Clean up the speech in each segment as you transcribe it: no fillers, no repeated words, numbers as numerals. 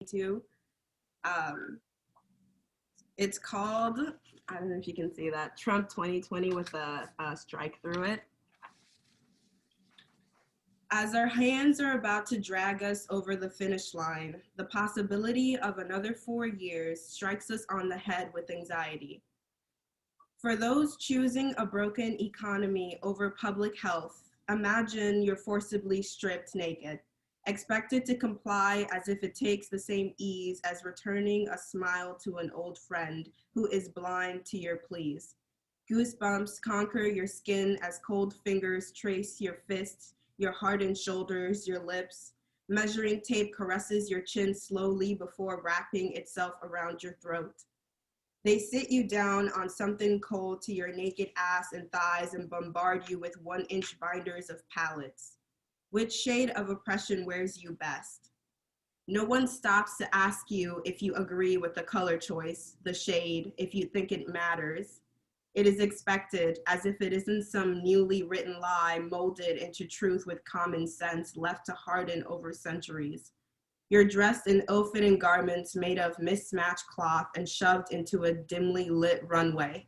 to. Um, it's called, I don't know if you can see that, Trump 2020 with a strike through it. As our hands are about to drag us over the finish line, the possibility of another 4 years strikes us on the head with anxiety. For those choosing a broken economy over public health, imagine you're forcibly stripped naked, expected to comply as if it takes the same ease as returning a smile to an old friend who is blind to your pleas. Goosebumps conquer your skin as cold fingers trace your fists, your hardened shoulders, your lips. Measuring tape caresses your chin slowly before wrapping itself around your throat. They sit you down on something cold to your naked ass and thighs and bombard you with 1-inch binders of pallets. Which shade of oppression wears you best? No one stops to ask you if you agree with the color choice, the shade, if you think it matters. It is expected, as if it isn't some newly written lie molded into truth with common sense left to harden over centuries. You're dressed in ill-fitting garments made of mismatched cloth and shoved into a dimly lit runway.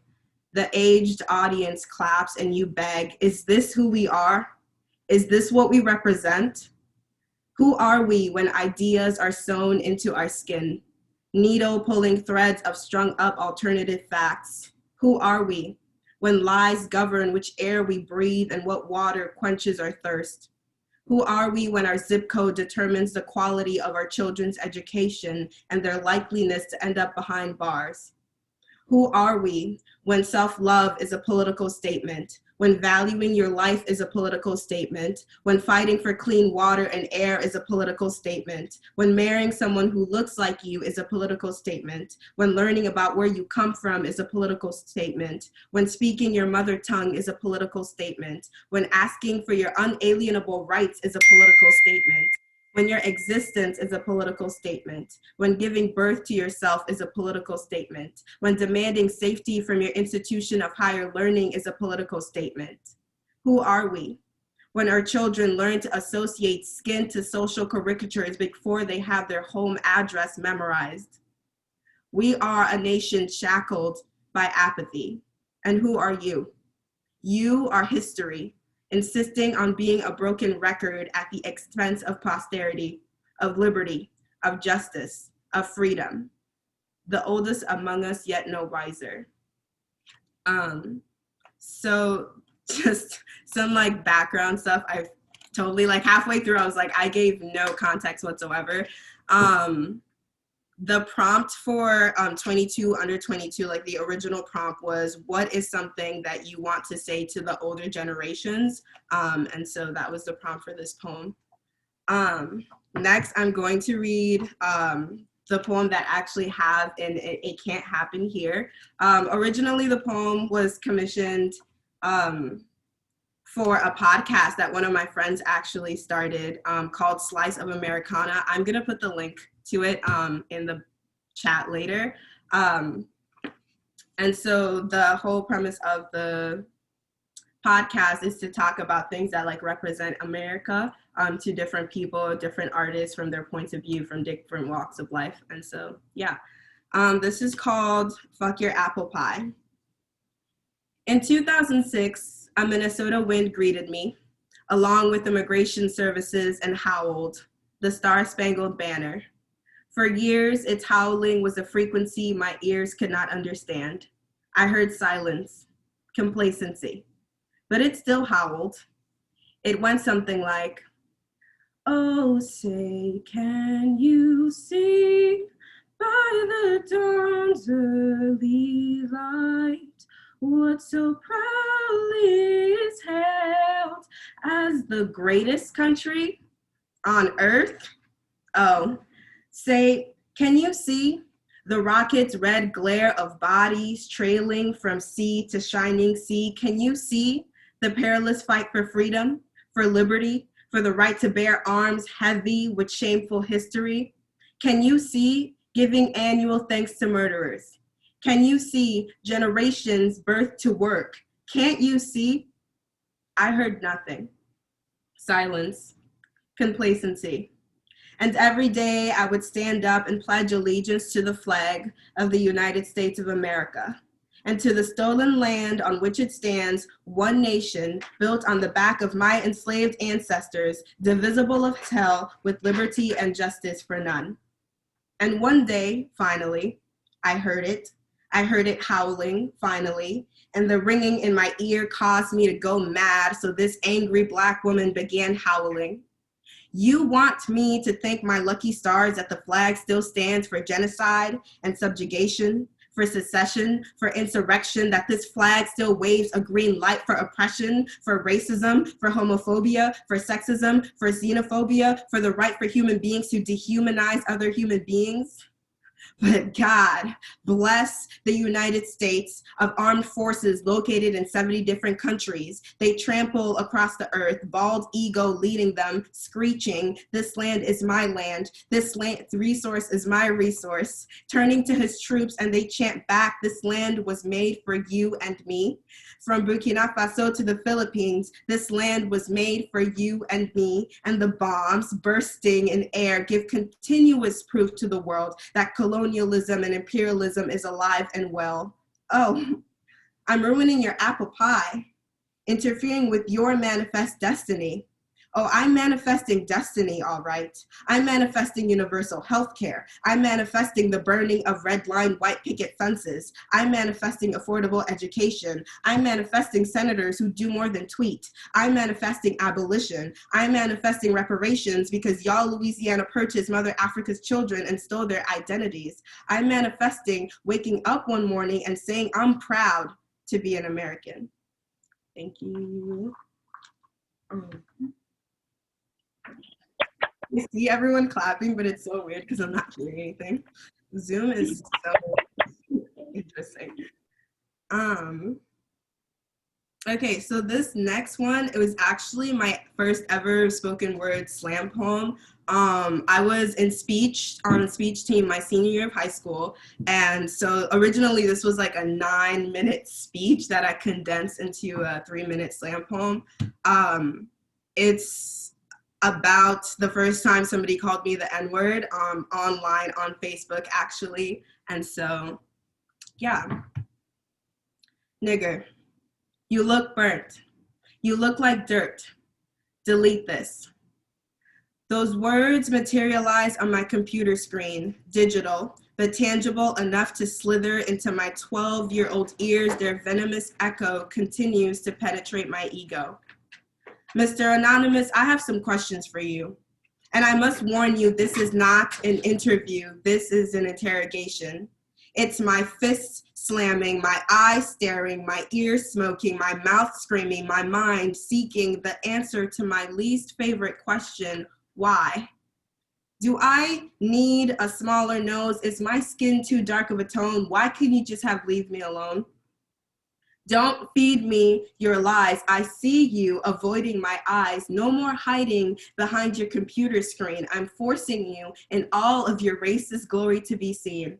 The aged audience claps and you beg, is this who we are? Is this what we represent? Who are we when ideas are sewn into our skin? Needle pulling threads of strung up alternative facts. Who are we when lies govern which air we breathe and what water quenches our thirst? Who are we when our zip code determines the quality of our children's education and their likeliness to end up behind bars? Who are we when self-love is a political statement, when valuing your life is a political statement, when fighting for clean water and air is a political statement, when marrying someone who looks like you is a political statement, when learning about where you come from is a political statement, when speaking your mother tongue is a political statement, when asking for your unalienable rights is a political statement, when your existence is a political statement, when giving birth to yourself is a political statement, when demanding safety from your institution of higher learning is a political statement. Who are we? When our children learn to associate skin to social caricatures before they have their home address memorized. We are a nation shackled by apathy. And who are you? You are history, insisting on being a broken record at the expense of posterity, of liberty, of justice, of freedom. The oldest among us, yet no wiser. So just some like background stuff. I've totally like halfway through, I was like, I gave no context whatsoever. The prompt for 22 under 22, like the original prompt was, what is something that you want to say to the older generations? And so that was the prompt for this poem. Next, I'm going to read the poem that I actually have in It Can't Happen Here. Originally, the poem was commissioned for a podcast that one of my friends actually started called Slice of Americana. I'm gonna put the link to it in the chat later. And so the whole premise of the podcast is to talk about things that like represent America to different people, different artists from their points of view, from different walks of life. And so, yeah. This is called Fuck Your Apple Pie. In 2006, a Minnesota wind greeted me, along with immigration services, and howled, the Star-Spangled Banner. For years, its howling was a frequency my ears could not understand. I heard silence, complacency, but it still howled. It went something like, oh, say, can you see by the dawn's early light what so proudly is hailed as the greatest country on earth? Oh, say, can you see the rocket's red glare of bodies trailing from sea to shining sea? Can you see the perilous fight for freedom, for liberty, for the right to bear arms heavy with shameful history? Can you see giving annual thanks to murderers? Can you see generations birthed to work? Can't you see? I heard nothing. Silence, complacency. And every day I would stand up and pledge allegiance to the flag of the United States of America and to the stolen land on which it stands, one nation built on the back of my enslaved ancestors, divisible of hell with liberty and justice for none. And one day, finally, I heard it. I heard it howling, finally, and the ringing in my ear caused me to go mad, so this angry Black woman began howling. You want me to thank my lucky stars that the flag still stands for genocide and subjugation, for secession, for insurrection, that this flag still waves a green light for oppression, for racism, for homophobia, for sexism, for xenophobia, for the right for human beings to dehumanize other human beings? But God bless the United States of armed forces located in 70 different countries. They trample across the earth, bald ego leading them, screeching, this land is my land, this land resource is my resource, turning to his troops and they chant back, this land was made for you and me. From Burkina Faso to the Philippines, this land was made for you and me, and the bombs bursting in air give continuous proof to the world that colonialism and imperialism is alive and well. Oh, I'm ruining your apple pie, interfering with your manifest destiny. Oh, I'm manifesting destiny, all right. I'm manifesting universal health care. I'm manifesting the burning of red line white picket fences. I'm manifesting affordable education. I'm manifesting senators who do more than tweet. I'm manifesting abolition. I'm manifesting reparations because y'all Louisiana purchased Mother Africa's children and stole their identities. I'm manifesting waking up one morning and saying I'm proud to be an American. Thank you. You see everyone clapping, but it's so weird because I'm not hearing anything. Zoom is so interesting. Okay, so this next one, it was actually my first ever spoken word slam poem. I was in speech, on a speech team my senior year of high school. And so originally this was like a 9-minute speech that I condensed into a 3-minute slam poem. It's about the first time somebody called me the N-word online on Facebook, actually. And so, yeah. Nigger, you look burnt. You look like dirt. Delete this. Those words materialize on my computer screen, digital, but tangible enough to slither into my 12-year-old ears. Their venomous echo continues to penetrate my ego. Mr. Anonymous, I have some questions for you. And I must warn you, this is not an interview. This is an interrogation. It's my fists slamming, my eyes staring, my ears smoking, my mouth screaming, my mind seeking the answer to my least favorite question, why? Do I need a smaller nose? Is my skin too dark of a tone? Why couldn't you just have leave me alone? Don't feed me your lies. I see you avoiding my eyes. No more hiding behind your computer screen. I'm forcing you in all of your racist glory to be seen.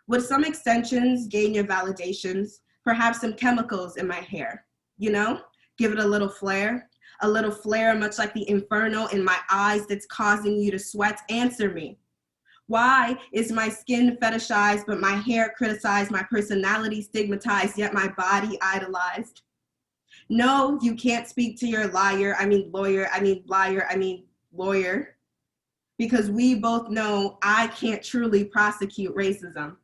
Would some extensions gain your validations? Perhaps some chemicals in my hair, you know? Give it a little flare much like the inferno in my eyes that's causing you to sweat. Answer me. Why is my skin fetishized, but my hair criticized, my personality stigmatized, yet my body idolized? No, you can't speak to your liar, I mean lawyer, I mean liar, I mean lawyer. Because we both know I can't truly prosecute racism.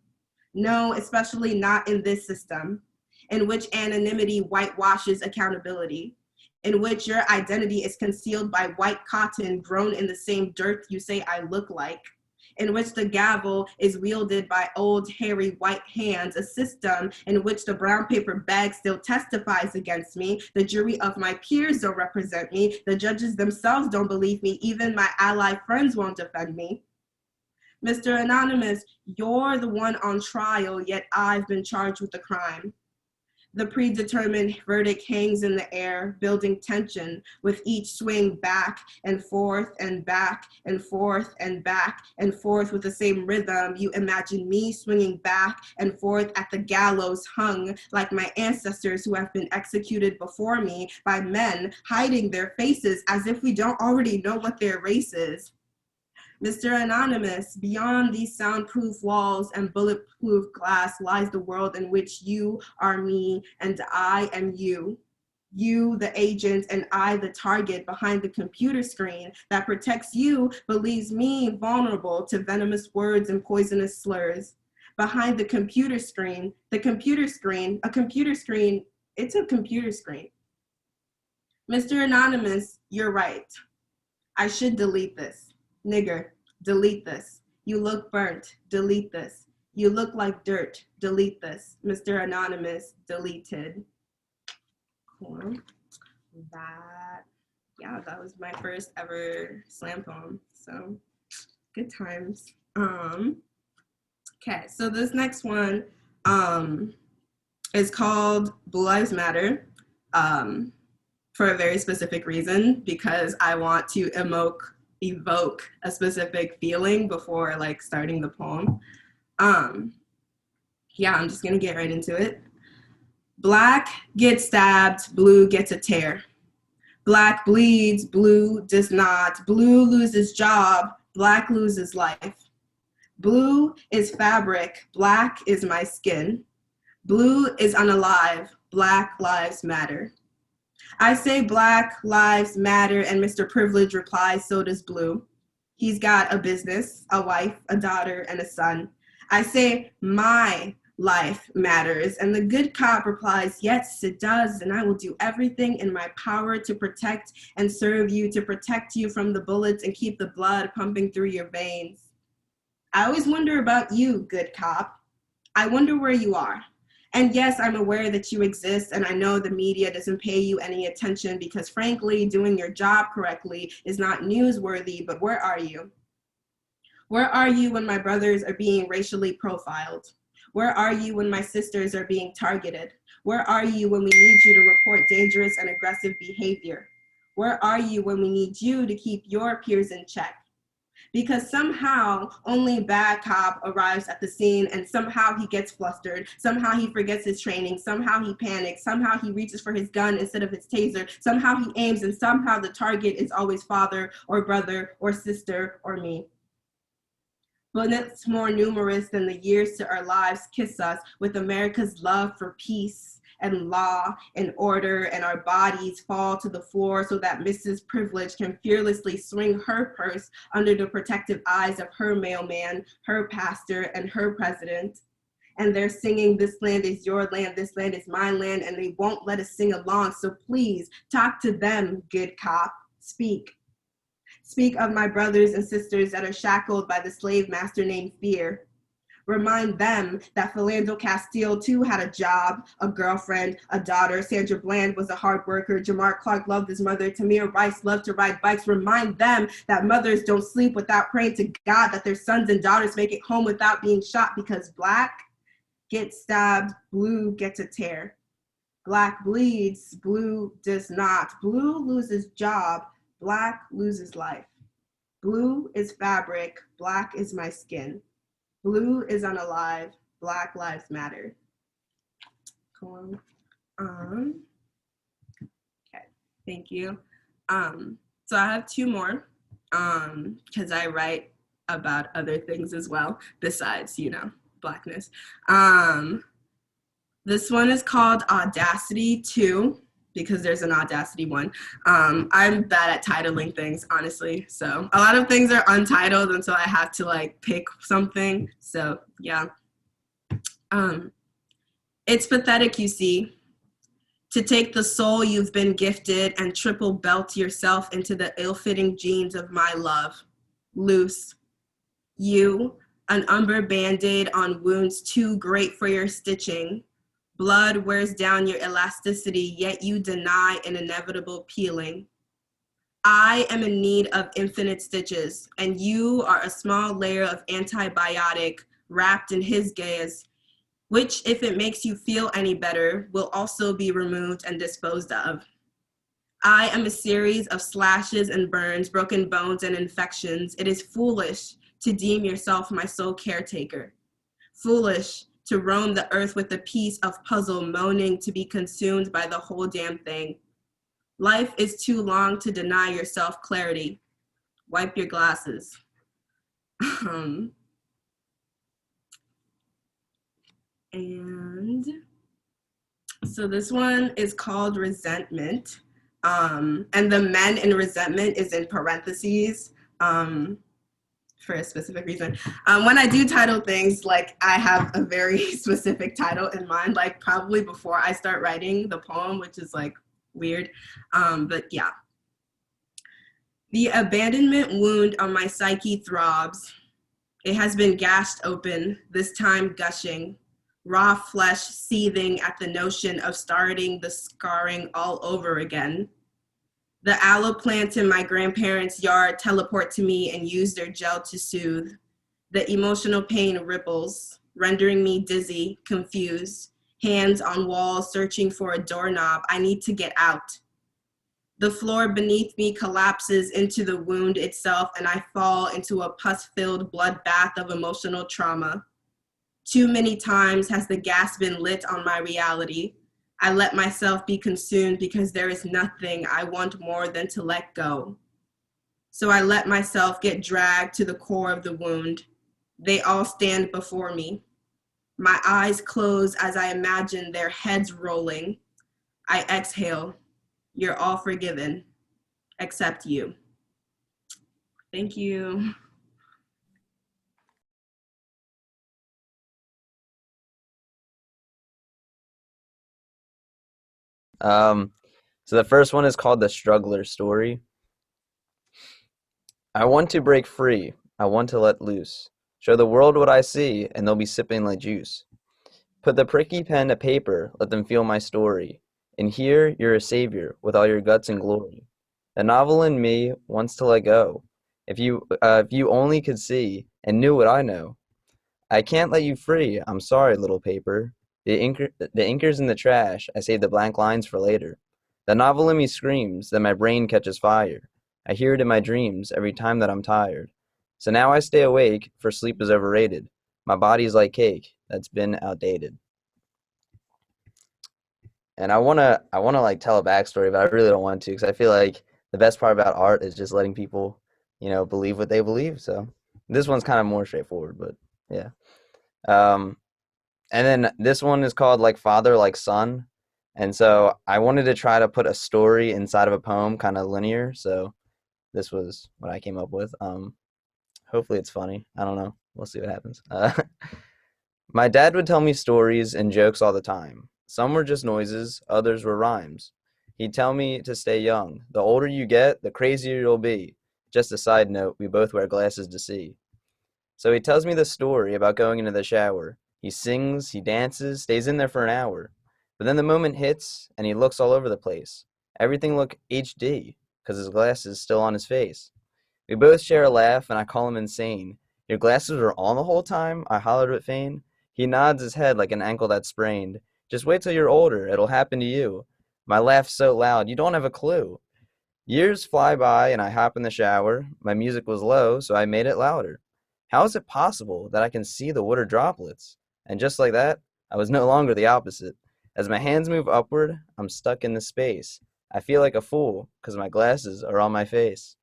No, especially not in this system, in which anonymity whitewashes accountability, in which your identity is concealed by white cotton grown in the same dirt you say I look like, in which the gavel is wielded by old hairy white hands, a system in which the brown paper bag still testifies against me, the jury of my peers don't represent me, the judges themselves don't believe me, even my ally friends won't defend me. Mr. Anonymous, you're the one on trial, yet I've been charged with the crime. The predetermined verdict hangs in the air, building tension with each swing back and forth and back and forth and back and forth with the same rhythm. You imagine me swinging back and forth at the gallows hung like my ancestors who have been executed before me by men hiding their faces as if we don't already know what their race is. Mr. Anonymous, beyond these soundproof walls and bulletproof glass lies the world in which you are me and I am you. You, the agent, and I, the target behind the computer screen that protects you but leaves me vulnerable to venomous words and poisonous slurs. Behind the computer screen, a computer screen, it's a computer screen. Mr. Anonymous, you're right. I should delete this. Nigger, delete this. You look burnt, delete this. You look like dirt, delete this. Mr. Anonymous, deleted. Cool. That was my first ever slam poem. So good times. Okay, so this next one is called Blue Lives Matter for a very specific reason, because I want to evoke a specific feeling before like starting the poem. Yeah, I'm just gonna get right into it. Black gets stabbed, blue gets a tear. Black bleeds, blue does not. Blue loses job, black loses life. Blue is fabric, black is my skin. Blue is unalive, Black Lives Matter. I say Black Lives Matter, and Mr. Privilege replies, so does Blue. He's got a business, a wife, a daughter, and a son. I say my life matters, and the good cop replies, yes, it does, and I will do everything in my power to protect and serve you, to protect you from the bullets and keep the blood pumping through your veins. I always wonder about you, good cop. I wonder where you are. And yes, I'm aware that you exist, and I know the media doesn't pay you any attention because frankly, doing your job correctly is not newsworthy, but where are you? Where are you when my brothers are being racially profiled? Where are you when my sisters are being targeted? Where are you when we need you to report dangerous and aggressive behavior? Where are you when we need you to keep your peers in check? Because somehow only bad cop arrives at the scene and somehow he gets flustered, somehow he forgets his training, somehow he panics, somehow he reaches for his gun instead of his taser, somehow he aims, and somehow the target is always father or brother or sister or me. Bullets more numerous than the years to our lives kiss us with America's love for peace and law and order, and our bodies fall to the floor so that Mrs. Privilege can fearlessly swing her purse under the protective eyes of her mailman, her pastor, and her president. And they're singing, this land is your land, this land is my land, and they won't let us sing along, so please talk to them, good cop, speak. Speak of my brothers and sisters that are shackled by the slave master named fear. Remind them that Philando Castile too had a job, a girlfriend, a daughter. Sandra Bland was a hard worker. Jamar Clark loved his mother. Tamir Rice loved to ride bikes. Remind them that mothers don't sleep without praying to God that their sons and daughters make it home without being shot, because black gets stabbed, blue gets a tear. Black bleeds, blue does not. Blue loses job, black loses life. Blue is fabric, black is my skin. Blue is unalive, Black Lives Matter. Cool. Okay, thank you. So I have two more, because I write about other things as well, besides, Blackness. This one is called Audacity 2, because there's an Audacity 1. I'm bad at titling things, honestly. So a lot of things are untitled, and so I have to pick something. So yeah. It's pathetic, you see, to take the soul you've been gifted and triple belt yourself into the ill-fitting jeans of my love. Loose. You, an umber Band-Aid on wounds too great for your stitching. Blood wears down your elasticity, yet you deny an inevitable peeling. I am in need of infinite stitches, and you are a small layer of antibiotic wrapped in his gaze, which, if it makes you feel any better, will also be removed and disposed of. I am a series of slashes and burns, broken bones and infections. It is foolish to deem yourself my sole caretaker. Foolish to roam the earth with a piece of puzzle moaning to be consumed by the whole damn thing. Life is too long to deny yourself clarity. Wipe your glasses. Um, and so this one is called Resentment. And the men in resentment is in parentheses for a specific reason. When I do title things, like I have a very specific title in mind, like probably before I start writing the poem, which is like weird. But yeah. The abandonment wound on my psyche throbs. It has been gashed open, this time gushing, raw flesh seething at the notion of starting the scarring all over again. The aloe plants in my grandparents' yard teleport to me and use their gel to soothe. The emotional pain ripples, rendering me dizzy, confused, hands on walls searching for a doorknob. I need to get out. The floor beneath me collapses into the wound itself, and I fall into a pus-filled bloodbath of emotional trauma. Too many times has the gas been lit on my reality. I let myself be consumed because there is nothing I want more than to let go. So I let myself get dragged to the core of the wound. They all stand before me. My eyes close as I imagine their heads rolling. I exhale. You're all forgiven, except you. Thank you. So the first one is called The Struggler Story. I want to break free. I want to let loose. Show the world what I see, and they'll be sipping like juice. Put the pricky pen to paper, let them feel my story. And here, you're a savior with all your guts and glory. The novel in me wants to let go. If you only could see and knew what I know. I can't let you free. I'm sorry, little paper. The inker's in the trash. I save the blank lines for later. The novel in me screams, then my brain catches fire. I hear it in my dreams every time that I'm tired. So now I stay awake, for sleep is overrated. My body's like cake that's been outdated. And I wanna like tell a backstory, but I really don't want to because I feel like the best part about art is just letting people, believe what they believe. So this one's kind of more straightforward, but yeah. Um, And then this one is called like Father Like Son. And so I wanted to try to put a story inside of a poem, kind of linear. So this was what I came up with. Hopefully it's funny. I don't know. We'll see what happens. My dad would tell me stories and jokes all the time. Some were just noises, others were rhymes. He'd tell me to stay young. The older you get, the crazier you'll be. Just a side note, we both wear glasses to see. So he tells me the story about going into the shower. He sings, he dances, stays in there for an hour. But then the moment hits, and he looks all over the place. Everything look HD, because his glasses still on his face. We both share a laugh, and I call him insane. Your glasses were on the whole time? I hollered with Fane. He nods his head like an ankle that's sprained. Just wait till you're older, it'll happen to you. My laugh's so loud, you don't have a clue. Years fly by and I hop in the shower. My music was low, so I made it louder. How is it possible that I can see the water droplets? And just like that, I was no longer the opposite. As my hands move upward, I'm stuck in the space. I feel like a fool because my glasses are on my face.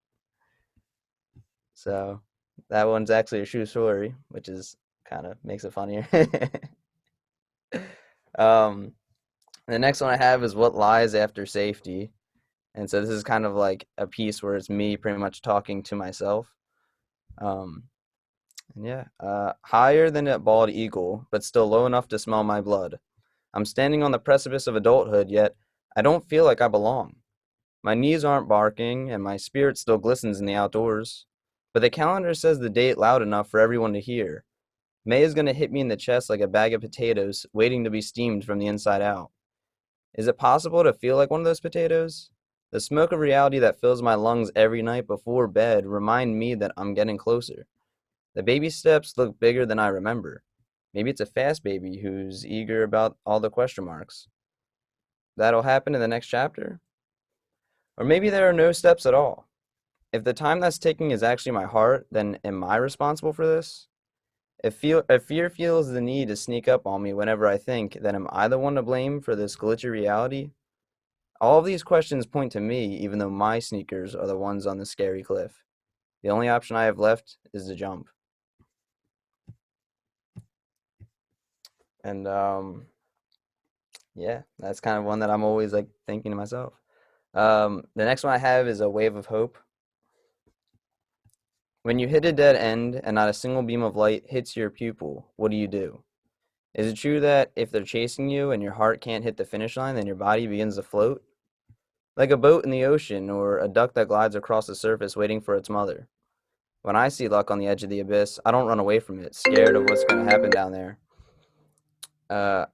So that one's actually a true story, which is kind of makes it funnier. um, the next one I have is What Lies After Safety. And so this is kind of like a piece where it's me pretty much talking to myself. Um, and yeah, higher than a bald eagle, but still low enough to smell my blood. I'm standing on the precipice of adulthood, yet I don't feel like I belong. My knees aren't barking, and my spirit still glistens in the outdoors. But the calendar says the date loud enough for everyone to hear. May is going to hit me in the chest like a bag of potatoes waiting to be steamed from the inside out. Is it possible to feel like one of those potatoes? The smoke of reality that fills my lungs every night before bed remind me that I'm getting closer. The baby steps look bigger than I remember. Maybe it's a fast baby who's eager about all the question marks. That'll happen in the next chapter? Or maybe there are no steps at all. If the time that's ticking is actually my heart, then am I responsible for this? If fear feels the need to sneak up on me whenever I think, then am I the one to blame for this glitchy reality? All of these questions point to me, even though my sneakers are the ones on the scary cliff. The only option I have left is to jump. And yeah, that's kind of one that I'm always like thinking to myself. The next one I have is a wave of hope. When you hit a dead end and not a single beam of light hits your pupil, what do? Is it true that if they're chasing you and your heart can't hit the finish line, then your body begins to float? Like a boat in the ocean or a duck that glides across the surface waiting for its mother. When I see luck on the edge of the abyss, I don't run away from it, scared of what's going to happen down there. Uh,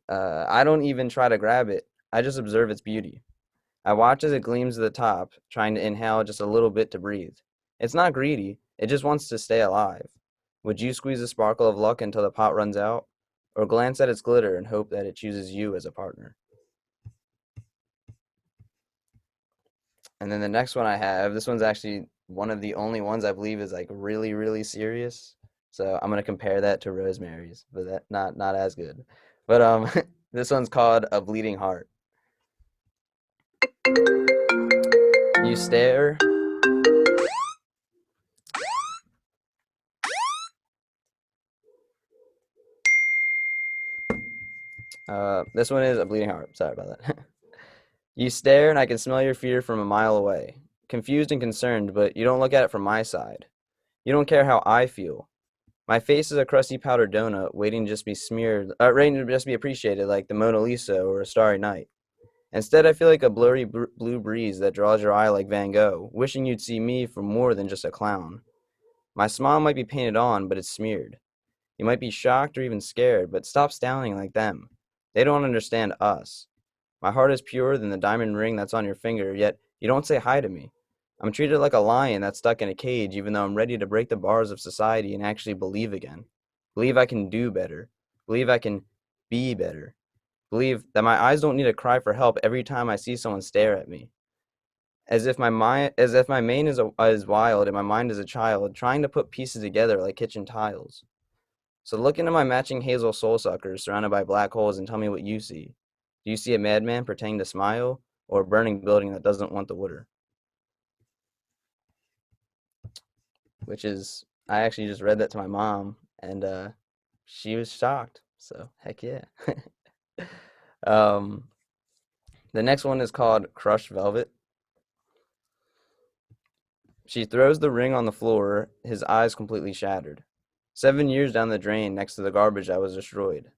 I don't even try to grab it. I just observe its beauty. I watch as it gleams at the top, trying to inhale just a little bit to breathe. It's not greedy, it just wants to stay alive. Would you squeeze the sparkle of luck until the pot runs out? Or glance at its glitter and hope that it chooses you as a partner? And then the next one I have, this one's actually one of the only ones I believe is like really, really serious. So I'm gonna compare that to Rosemary's, but that not as good. But this one's called A Bleeding Heart. You stare. This one is A Bleeding Heart. Sorry about that. You stare, and I can smell your fear from a mile away. Confused and concerned, but you don't look at it from my side. You don't care how I feel. My face is a crusty powdered donut, waiting to just be smeared, waiting to just be appreciated, like the Mona Lisa or a starry night. Instead, I feel like a blurry blue breeze that draws your eye like Van Gogh, wishing you'd see me for more than just a clown. My smile might be painted on, but it's smeared. You might be shocked or even scared, but stop sounding like them. They don't understand us. My heart is purer than the diamond ring that's on your finger, yet you don't say hi to me. I'm treated like a lion that's stuck in a cage, even though I'm ready to break the bars of society and actually believe again. Believe I can do better. Believe I can be better. Believe that my eyes don't need to cry for help every time I see someone stare at me. As if my mane is wild and my mind is a child, trying to put pieces together like kitchen tiles. So look into my matching hazel soul suckers surrounded by black holes and tell me what you see. Do you see a madman pretending to smile, or a burning building that doesn't want the water? Which is, I actually just read that to my mom, and she was shocked. So heck yeah. um, the next one is called Crushed Velvet. She throws the ring on the floor, his eyes completely shattered. 7 years down the drain next to the garbage that was destroyed.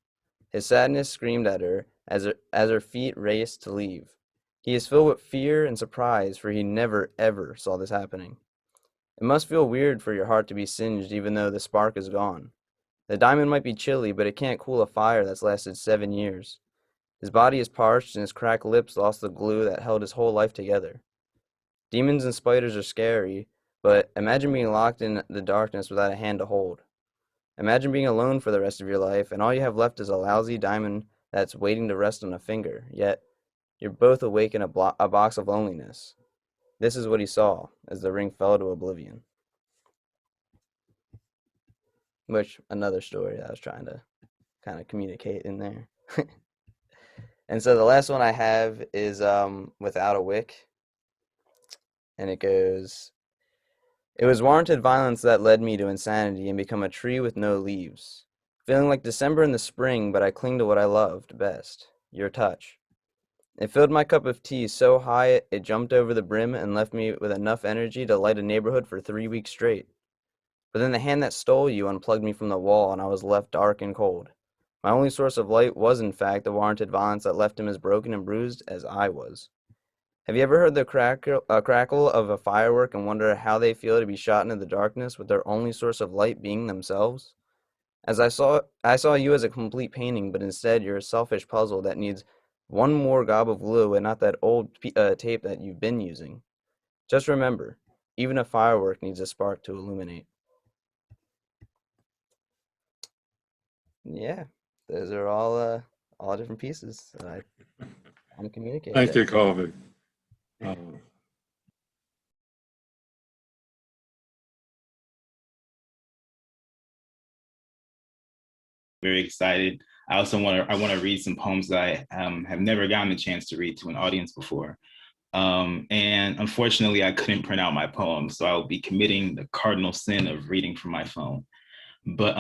His sadness screamed at her as her feet raced to leave. He is filled with fear and surprise, for he never, ever saw this happening. It must feel weird for your heart to be singed even though the spark is gone. The diamond might be chilly, but it can't cool a fire that's lasted 7 years. His body is parched and his cracked lips lost the glue that held his whole life together. Demons and spiders are scary, but imagine being locked in the darkness without a hand to hold. Imagine being alone for the rest of your life, and all you have left is a lousy diamond that's waiting to rest on a finger, yet you're both awake in a box of loneliness. This is what he saw as the ring fell to oblivion. Which, another story I was trying to kind of communicate in there. And so the last one I have is Without a Wick. And it goes, it was warranted violence that led me to insanity and become a tree with no leaves. Feeling like December in the spring, but I cling to what I loved best, your touch. It filled my cup of tea so high it jumped over the brim and left me with enough energy to light a neighborhood for 3 weeks straight. But then the hand that stole you unplugged me from the wall and I was left dark and cold. My only source of light was in fact the warranted violence that left him as broken and bruised as I was. Have you ever heard the crackle of a firework and wonder how they feel to be shot into the darkness with their only source of light being themselves? As I saw you as a complete painting, but instead you're a selfish puzzle that needs one more gob of glue and not that old tape that you've been using. Just remember, even a firework needs a spark to illuminate. Yeah, those are all different pieces that I'm communicating. Thank you, Colby. Very excited. I also want to read some poems that I have never gotten a chance to read to an audience before. And unfortunately, I couldn't print out my poems, so I'll be committing the cardinal sin of reading from my phone. But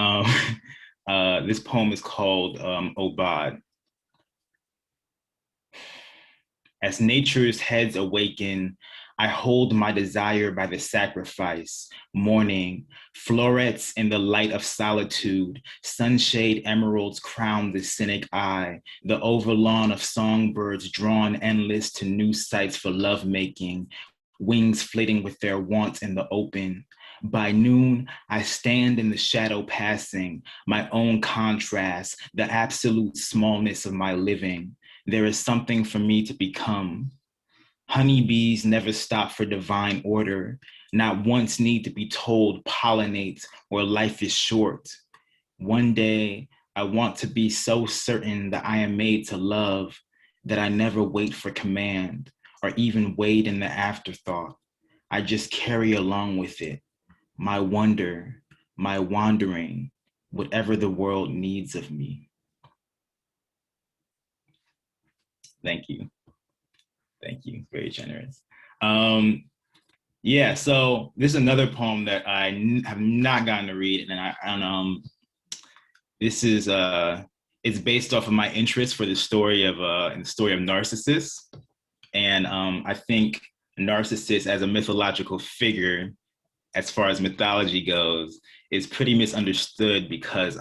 This poem is called Obad. As nature's heads awaken, I hold my desire by the sacrifice, morning, florets in the light of solitude, sunshade emeralds crown the cynic eye, the overlawn of songbirds drawn endless to new sites for lovemaking, wings flitting with their wants in the open. By noon, I stand in the shadow passing, my own contrast, the absolute smallness of my living. There is something for me to become. Honeybees never stop for divine order, not once need to be told pollinate or life is short. One day, I want to be so certain that I am made to love that I never wait for command or even wade in the afterthought. I just carry along with it, my wonder, my wandering, whatever the world needs of me. Thank you. Thank you. Very generous. Yeah, so this is another poem that I have not gotten to read, and this is it's based off of my interest for the story of Narcissus, and I think Narcissus as a mythological figure, as far as mythology goes, is pretty misunderstood because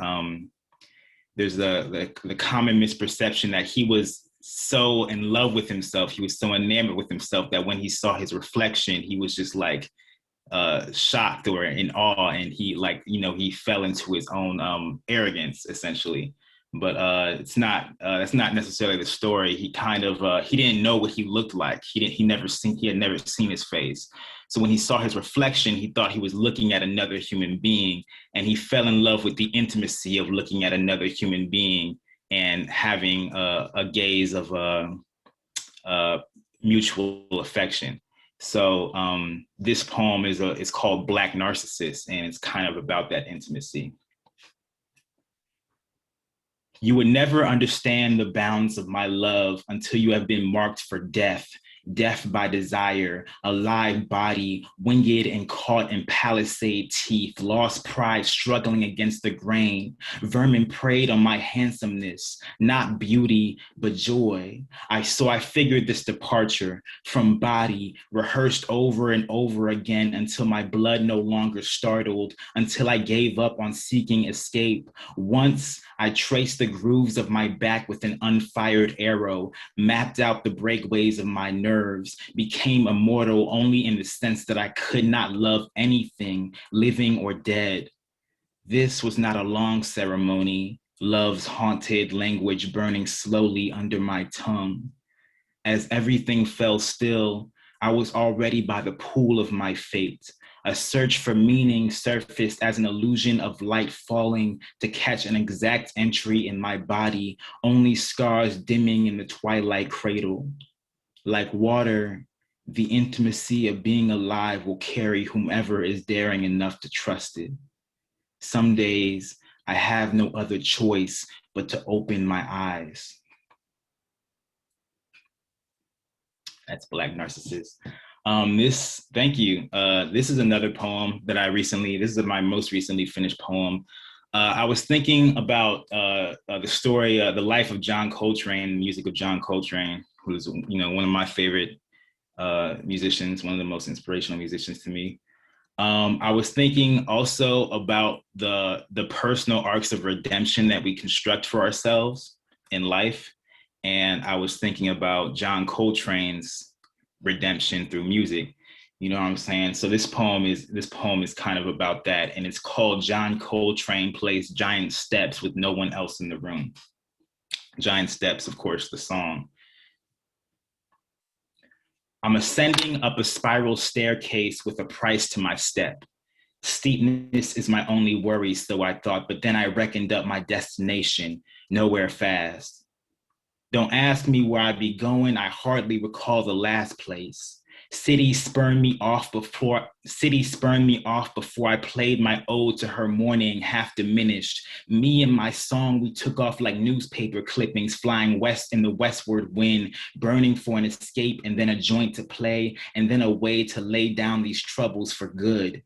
there's the common misperception that he was so in love with himself, he was so enamored with himself that when he saw his reflection, he was just like shocked or in awe, and he he fell into his own arrogance essentially. But it's not that's not necessarily the story. He kind of he didn't know what he looked like. He had never seen his face. So when he saw his reflection, he thought he was looking at another human being, and he fell in love with the intimacy of looking at another human being and having a gaze of mutual affection. So this poem is called Black Narcissus, and it's kind of about that intimacy. You would never understand the bounds of my love until you have been marked for death. Death by desire, a live body, winged and caught in palisade teeth, lost pride struggling against the grain. Vermin preyed on my handsomeness, not beauty, but joy. So I figured this departure from body, rehearsed over and over again until my blood no longer startled, until I gave up on seeking escape. Once I traced the grooves of my back with an unfired arrow, mapped out the breakaways of my nerves, became immortal only in the sense that I could not love anything, living or dead. This was not a long ceremony, love's haunted language burning slowly under my tongue. As everything fell still, I was already by the pool of my fate. A search for meaning surfaced as an illusion of light falling to catch an exact entry in my body, only scars dimming in the twilight cradle. Like water, the intimacy of being alive will carry whomever is daring enough to trust it. Some days, I have no other choice but to open my eyes. That's Black Narcissus. Thank you. This is another poem that this is my most recently finished poem. I was thinking about the story, the life of John Coltrane, the music of John Coltrane, who's one of my favorite musicians, one of the most inspirational musicians to me. I was thinking also about the personal arcs of redemption that we construct for ourselves in life. And I was thinking about John Coltrane's redemption through music. You know what I'm saying? So this poem is kind of about that. And it's called John Coltrane Plays Giant Steps with No One Else in the Room. Giant Steps, of course, the song. I'm ascending up a spiral staircase with a price to my step. Steepness is my only worry, so I thought, but then I reckoned up my destination, nowhere fast. Don't ask me where I be going, I hardly recall the last place. City spurned me off before I played my ode to her morning, half diminished. Me and my song, we took off like newspaper clippings, flying west in the westward wind, burning for an escape and then a joint to play, and then a way to lay down these troubles for good.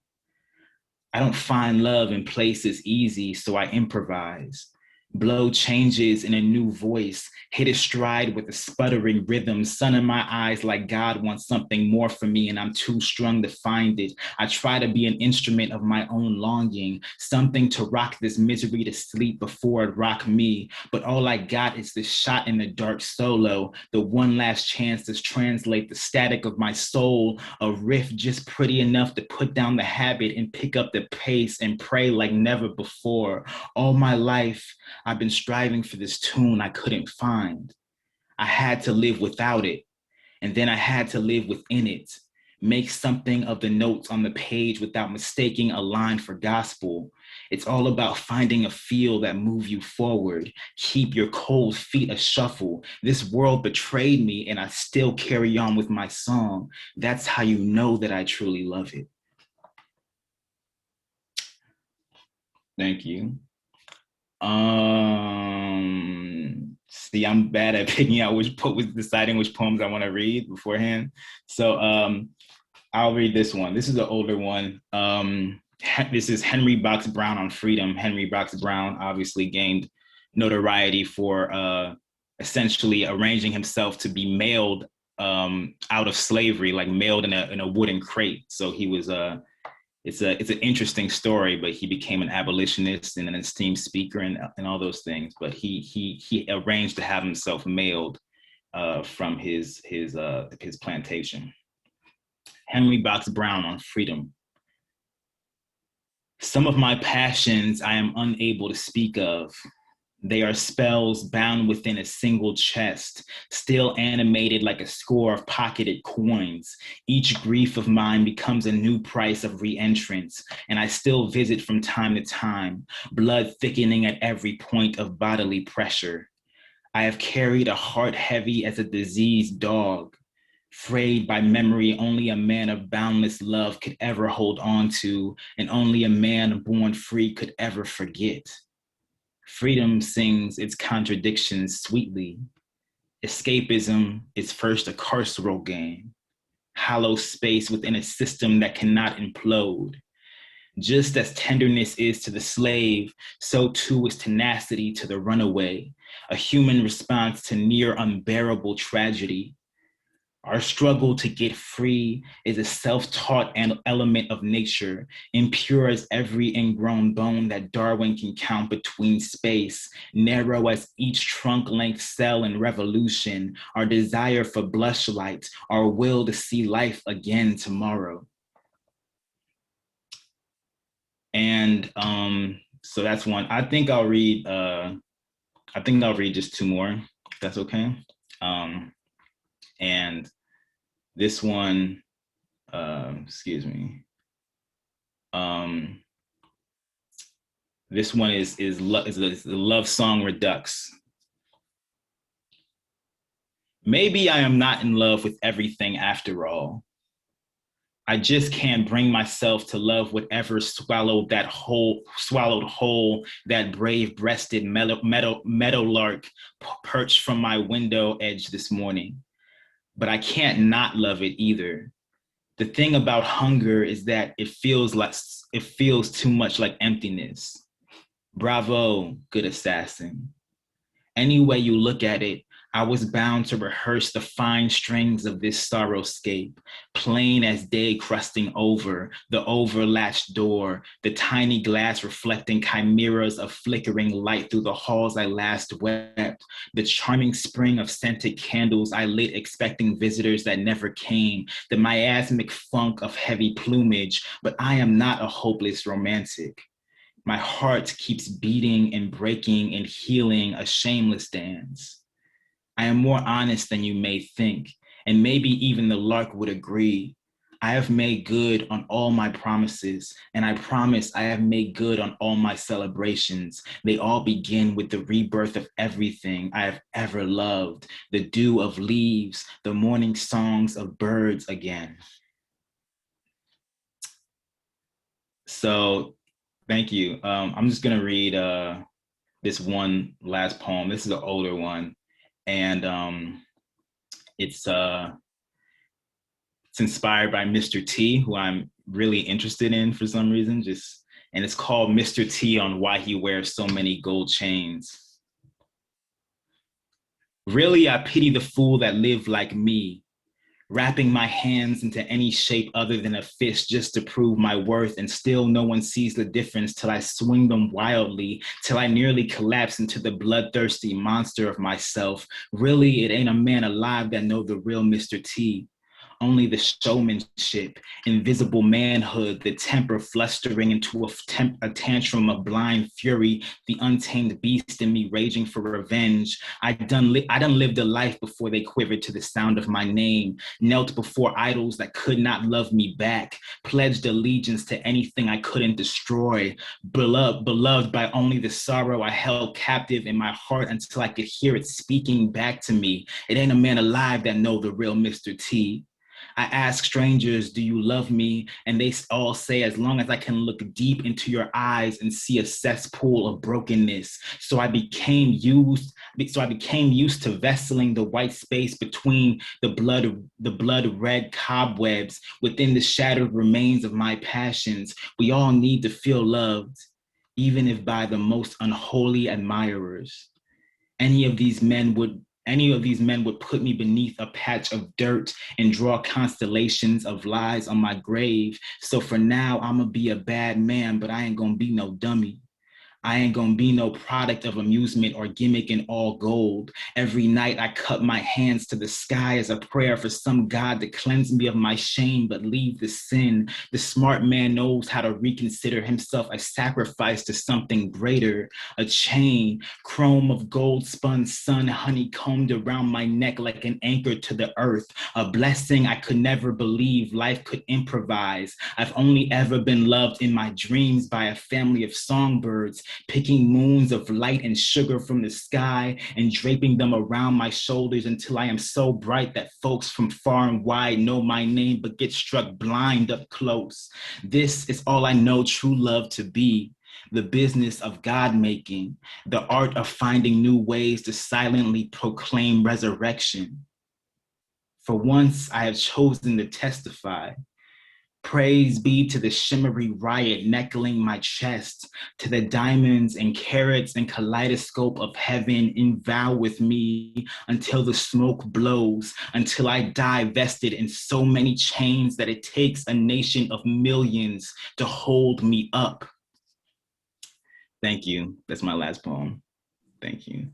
I don't find love in places easy, so I improvise. Blow changes in a new voice, hit a stride with a sputtering rhythm, sun in my eyes like God wants something more from me and I'm too strung to find it. I try to be an instrument of my own longing, something to rock this misery to sleep before it rock me. But all I got is this shot in the dark solo, the one last chance to translate the static of my soul, a riff just pretty enough to put down the habit and pick up the pace and pray like never before. All my life, I've been striving for this tune I couldn't find. I had to live without it, and then I had to live within it. Make something of the notes on the page without mistaking a line for gospel. It's all about finding a feel that move you forward. Keep your cold feet a shuffle. This world betrayed me, and I still carry on with my song. That's how you know that I truly love it. Thank you. See, I'm bad at picking out deciding which poems I want to read beforehand. So I'll read this one. This is an older one. This is Henry Box Brown on Freedom. Henry Box Brown obviously gained notoriety for essentially arranging himself to be mailed out of slavery, like mailed in a wooden crate. So he was it's an interesting story, but he became an abolitionist and an esteemed speaker and all those things. But he arranged to have himself mailed from his plantation. Henry Box Brown on Freedom. Some of my passions I am unable to speak of. They are spells bound within a single chest, still animated like a score of pocketed coins. Each grief of mine becomes a new price of re-entrance, and I still visit from time to time, blood thickening at every point of bodily pressure. I have carried a heart heavy as a diseased dog, frayed by memory only a man of boundless love could ever hold on to, and only a man born free could ever forget. Freedom sings its contradictions sweetly. Escapism is first a carceral game, hollow space within a system that cannot implode. Just as tenderness is to the slave, so too is tenacity to the runaway, a human response to near unbearable tragedy. Our struggle to get free is a self-taught element of nature, impure as every ingrown bone that Darwin can count between space, narrow as each trunk-length cell in revolution, our desire for blushlight, our will to see life again tomorrow. And so that's one. I think I'll read just two more, if that's okay. And this one, excuse me. This one is a love song redux. Maybe I am not in love with everything after all. I just can't bring myself to love whatever swallowed whole that brave-breasted meadowlark perched from my window edge this morning. But I can't not love it either. The thing about hunger is that it feels too much like emptiness. Bravo, good assassin. Any way you look at it, I was bound to rehearse the fine strings of this sorrowscape, plain as day crusting over the overlatched door, the tiny glass reflecting chimeras of flickering light through the halls I last wept, the charming spring of scented candles I lit expecting visitors that never came, the miasmic funk of heavy plumage, but I am not a hopeless romantic. My heart keeps beating and breaking and healing a shameless dance. I am more honest than you may think, and maybe even the lark would agree. I have made good on all my promises, and I promise I have made good on all my celebrations. They all begin with the rebirth of everything I have ever loved, the dew of leaves, the morning songs of birds again. So, thank you. I'm just gonna read this one last poem. This is an older one. And it's inspired by Mr. T, who I'm really interested in for some reason. Just and it's called Mr. T on Why He Wears So Many Gold Chains. Really, I pity the fool that lived like me, wrapping my hands into any shape other than a fist just to prove my worth, and still no one sees the difference till I swing them wildly, till I nearly collapse into the bloodthirsty monster of myself. Really, it ain't a man alive that know the real Mr. T. Only the showmanship, invisible manhood, the temper flustering into a tantrum of blind fury, the untamed beast in me raging for revenge. I done lived a life before they quivered to the sound of my name, knelt before idols that could not love me back, pledged allegiance to anything I couldn't destroy, beloved by only the sorrow I held captive in my heart until I could hear it speaking back to me. It ain't a man alive that know the real Mr. T. I ask strangers, do you love me? And they all say, as long as I can look deep into your eyes and see a cesspool of brokenness. So I became used to vesseling the white space between the blood red cobwebs within the shattered remains of my passions. We all need to feel loved, even if by the most unholy admirers. Any of these men would put me beneath a patch of dirt and draw constellations of lies on my grave. So for now, I'm gonna be a bad man, but I ain't gonna be no dummy. I ain't gonna be no product of amusement or gimmick in all gold. Every night I cut my hands to the sky as a prayer for some God to cleanse me of my shame, but leave the sin. The smart man knows how to reconsider himself a sacrifice to something greater. A chain, chrome of gold spun sun honeycombed around my neck like an anchor to the earth. A blessing I could never believe life could improvise. I've only ever been loved in my dreams by a family of songbirds, picking moons of light and sugar from the sky and draping them around my shoulders until I am so bright that folks from far and wide know my name but get struck blind up close. This is all I know true love to be. The business of God making, the art of finding new ways to silently proclaim resurrection. For once I have chosen to testify. Praise be to the shimmery riot neckling my chest, to the diamonds and carats and kaleidoscope of heaven envow with me until the smoke blows, until I die vested in so many chains that it takes a nation of millions to hold me up. Thank you. That's my last poem. Thank you.